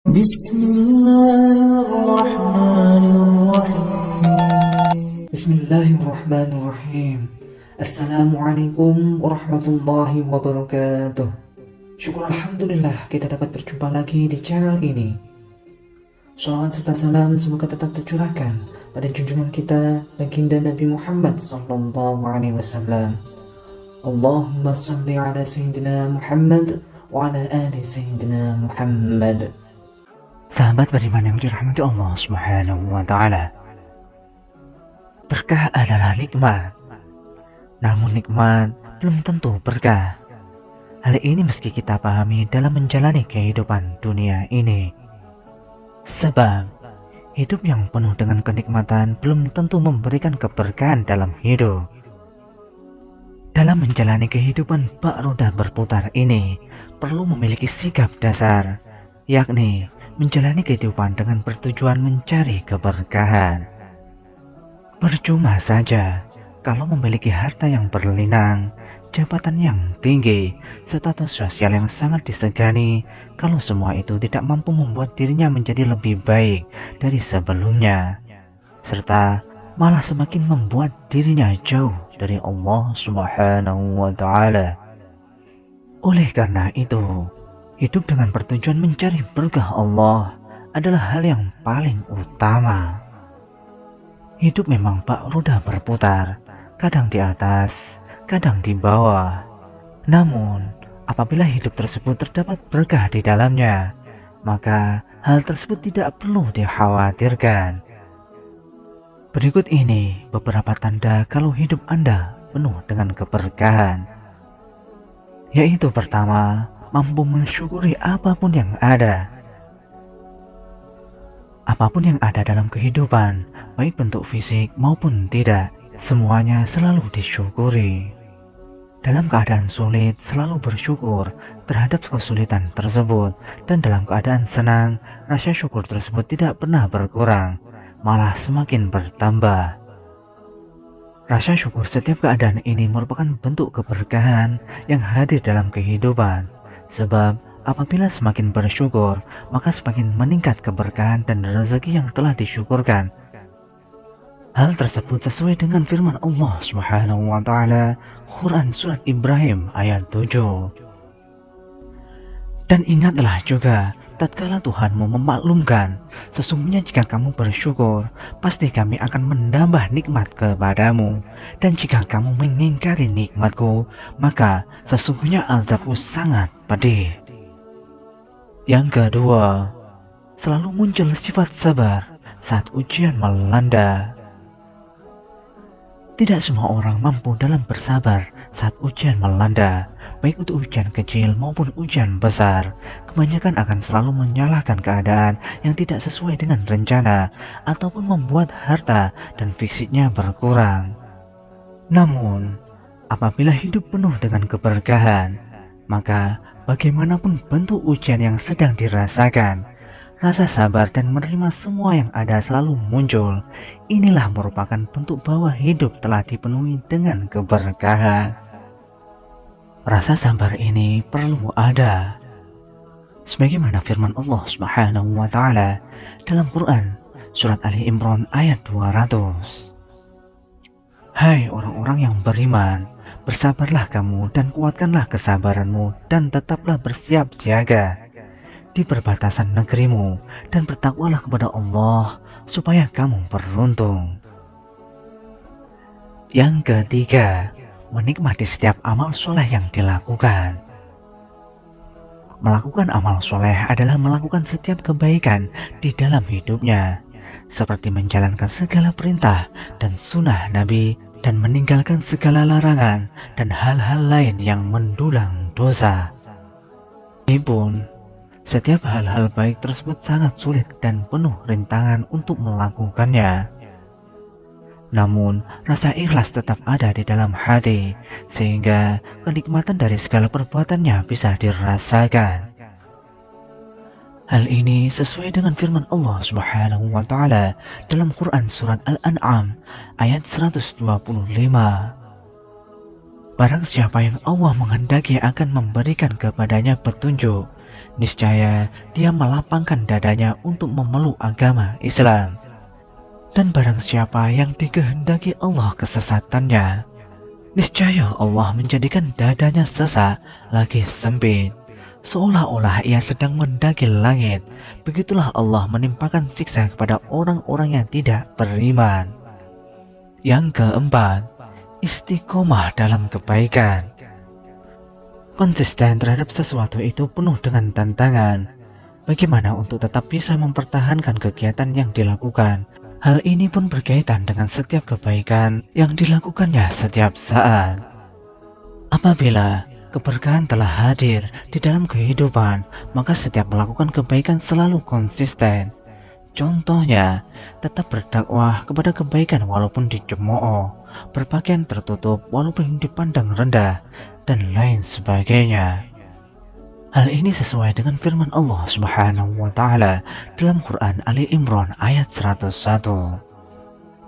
بسم الله الرحمن الرحيم بسم الله الرحمن الرحيم. Assalamualaikum warahmatullahi wabarakatuh. Syukur Alhamdulillah kita dapat berjumpa lagi di channel ini. Salawat serta salam semoga tetap tercurahkan pada junjungan kita baginda Nabi Muhammad sallallahu alaihi wasallam. Allahumma salli ala Sayyidina Muhammad wa ala ali Sayyidina Muhammad. Sahabat beriman yang dirahmati Allah Subhanahu wa taala. Berkah adalah nikmat. Namun nikmat belum tentu berkah. Hal ini meski kita pahami dalam menjalani kehidupan dunia ini. Sebab hidup yang penuh dengan kenikmatan belum tentu memberikan keberkahan dalam hidup. Dalam menjalani kehidupan bak roda berputar ini perlu memiliki sikap dasar, yakni menjalani kehidupan dengan bertujuan mencari keberkahan. Percuma saja kalau memiliki harta yang berlinang, jabatan yang tinggi, status sosial yang sangat disegani, kalau semua itu tidak mampu membuat dirinya menjadi lebih baik dari sebelumnya, serta malah semakin membuat dirinya jauh dari Allah Subhanahu wa taala. Oleh karena itu, hidup dengan bertujuan mencari berkah Allah adalah hal yang paling utama. Hidup memang bak roda berputar, kadang di atas, kadang di bawah. Namun, apabila hidup tersebut terdapat berkah di dalamnya, maka hal tersebut tidak perlu dikhawatirkan. Berikut ini beberapa tanda kalau hidup Anda penuh dengan keberkahan. Yaitu pertama, mampu mensyukuri apapun yang ada. Apapun yang ada dalam kehidupan, baik bentuk fisik maupun tidak, semuanya selalu disyukuri. Dalam keadaan sulit, selalu bersyukur terhadap kesulitan tersebut, dan dalam keadaan senang, rasa syukur tersebut tidak pernah berkurang, malah semakin bertambah. Rasa syukur setiap keadaan ini merupakan bentuk keberkahan yang hadir dalam kehidupan. Sebab apabila semakin bersyukur, maka semakin meningkat keberkahan dan rezeki yang telah disyukurkan. Hal tersebut sesuai dengan firman Allah Subhanahu wa taala Quran surat Ibrahim ayat 7. Dan ingatlah juga tatkala Tuhanmu memaklumkan, sesungguhnya jika kamu bersyukur, pasti kami akan menambah nikmat kepadamu, dan jika kamu mengingkari nikmatku, maka sesungguhnya azabku sangat pedih. Yang kedua, selalu muncul sifat sabar saat ujian melanda. Tidak semua orang mampu dalam bersabar saat ujian melanda, baik untuk ujian kecil maupun ujian besar. Kebanyakan akan selalu menyalahkan keadaan yang tidak sesuai dengan rencana, ataupun membuat harta dan fisiknya berkurang. Namun, apabila hidup penuh dengan keberkahan, maka bagaimanapun bentuk ujian yang sedang dirasakan, rasa sabar dan menerima semua yang ada selalu muncul. Inilah merupakan bentuk bahwa hidup telah dipenuhi dengan keberkahan. Rasa sabar ini perlu ada. Sebagaimana firman Allah Subhanahu wa taala dalam Quran surat Ali Imran ayat 200. Hai orang-orang yang beriman, bersabarlah kamu dan kuatkanlah kesabaranmu, dan tetaplah bersiap siaga di perbatasan negerimu, dan bertakwalah kepada Allah supaya kamu beruntung. Yang ketiga, menikmati setiap amal soleh yang dilakukan. Melakukan amal soleh adalah melakukan setiap kebaikan di dalam hidupnya, seperti menjalankan segala perintah dan sunnah Nabi, dan meninggalkan segala larangan dan hal-hal lain yang mendulang dosa. Meskipun setiap hal-hal baik tersebut sangat sulit dan penuh rintangan untuk melakukannya, namun rasa ikhlas tetap ada di dalam hati, sehingga kenikmatan dari segala perbuatannya bisa dirasakan. Hal ini sesuai dengan firman Allah Subhanahu wa taala dalam Quran surat Al-An'am ayat 125. Barang siapa yang Allah menghendaki akan memberikan kepadanya petunjuk, niscaya dia melapangkan dadanya untuk memeluk agama Islam. Dan barang siapa yang dikehendaki Allah kesesatannya, niscaya Allah menjadikan dadanya sesak lagi sempit, seolah-olah ia sedang mendaki langit. Begitulah Allah menimpakan siksa kepada orang-orang yang tidak beriman. Yang keempat, istiqomah dalam kebaikan. Konsisten terhadap sesuatu itu penuh dengan tantangan. Bagaimana untuk tetap bisa mempertahankan kegiatan yang dilakukan? Hal ini pun berkaitan dengan setiap kebaikan yang dilakukannya setiap saat. Apabila keberkahan telah hadir di dalam kehidupan, maka setiap melakukan kebaikan selalu konsisten. Contohnya, tetap berdakwah kepada kebaikan walaupun dicemooh, berpakaian tertutup walaupun dipandang rendah, dan lain sebagainya. Hal ini sesuai dengan firman Allah Subhanahu wa Ta'ala dalam Quran Ali Imran ayat 101.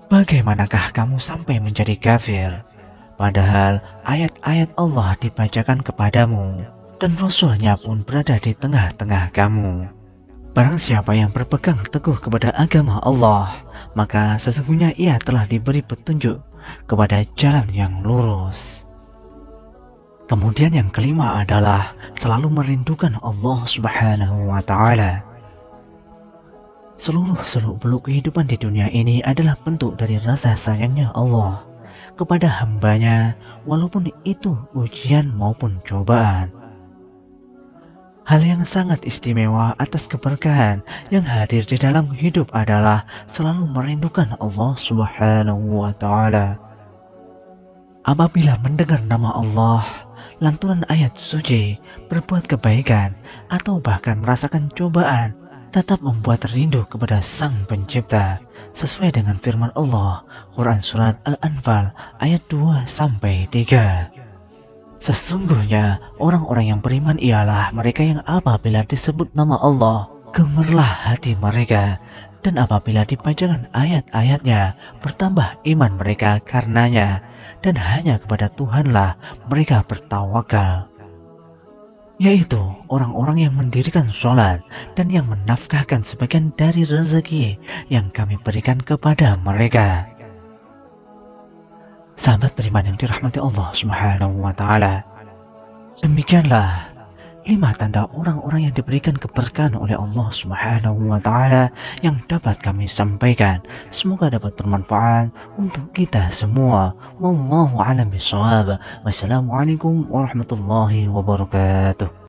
Bagaimanakah kamu sampai menjadi kafir, padahal ayat-ayat Allah dibacakan kepadamu, dan Rasul-Nya pun berada di tengah-tengah kamu. Barang siapa yang berpegang teguh kepada agama Allah, maka sesungguhnya ia telah diberi petunjuk kepada jalan yang lurus. Kemudian yang kelima adalah selalu merindukan Allah Subhanahu wa Ta'ala. Seluruh seluk-beluk kehidupan di dunia ini adalah bentuk dari rasa sayangnya Allah kepada hambanya, walaupun itu ujian maupun cobaan. Hal yang sangat istimewa atas keberkahan yang hadir di dalam hidup adalah selalu merindukan Allah Subhanahu wa Ta'ala. Apabila mendengar nama Allah, lantunan ayat suci, berbuat kebaikan, atau bahkan merasakan cobaan, tetap membuat rindu kepada Sang Pencipta, sesuai dengan firman Allah, Quran Surat Al-Anfal ayat 2-3. Sesungguhnya orang-orang yang beriman ialah mereka yang apabila disebut nama Allah, gemerlah hati mereka, dan apabila dibacakan ayat-ayatnya, bertambah iman mereka karenanya, dan hanya kepada Tuhanlah mereka bertawakal. Yaitu orang-orang yang mendirikan sholat dan yang menafkahkan sebagian dari rezeki yang kami berikan kepada mereka. Sahabat beriman yang dirahmati Allah Subhanahu wa Ta'ala, demikianlah 5 tanda orang-orang yang diberikan keberkahan oleh Allah Subhanahu wa Ta'ala yang dapat kami sampaikan. Semoga dapat bermanfaat untuk kita semua. Wallahu a'lam bishawab. Wassalamualaikum warahmatullahi wabarakatuh.